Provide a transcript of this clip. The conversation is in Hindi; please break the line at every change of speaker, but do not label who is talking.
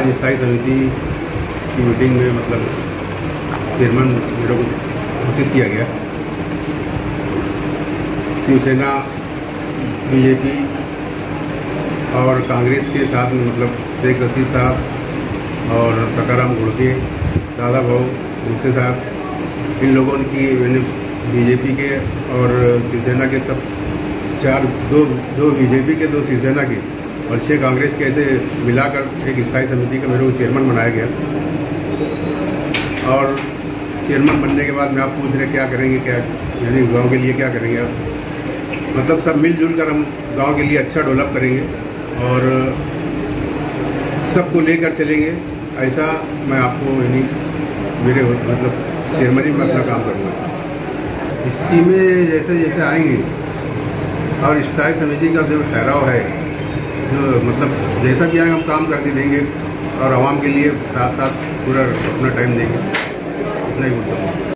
आज स्थायी समिति की मीटिंग में मतलब चेयरमैन मेरे को घोषित किया गया। शिवसेना, बीजेपी और कांग्रेस के साथ में मतलब शेख रशीद साहब और सकाराम घोड़के, दादा भाऊ भूसे साहब, इन लोगों की मैंने बीजेपी के और शिवसेना के तब दो बीजेपी के, 2 शिवसेना के और 6 कांग्रेस के ऐसे मिलाकर एक स्थायी समिति का मेरे को चेयरमैन बनाया गया। और चेयरमैन बनने के बाद में आप पूछ रहे क्या करेंगे, क्या यानी गांव के लिए क्या करेंगे आप, मतलब सब मिलजुल कर हम गांव के लिए अच्छा डेवलप करेंगे और सबको लेकर चलेंगे। ऐसा मैं आपको यानी मेरे मतलब चेयरमैन में अपना काम करूँगा। स्कीमें जैसे जैसे आएंगी और स्थायी समिति का जो ठहराव है, जो मतलब जैसा भी आएगा हम काम करके देंगे और आवाम के लिए साथ साथ पूरा अपना टाइम देंगे। इतना ही बोलता हूँ।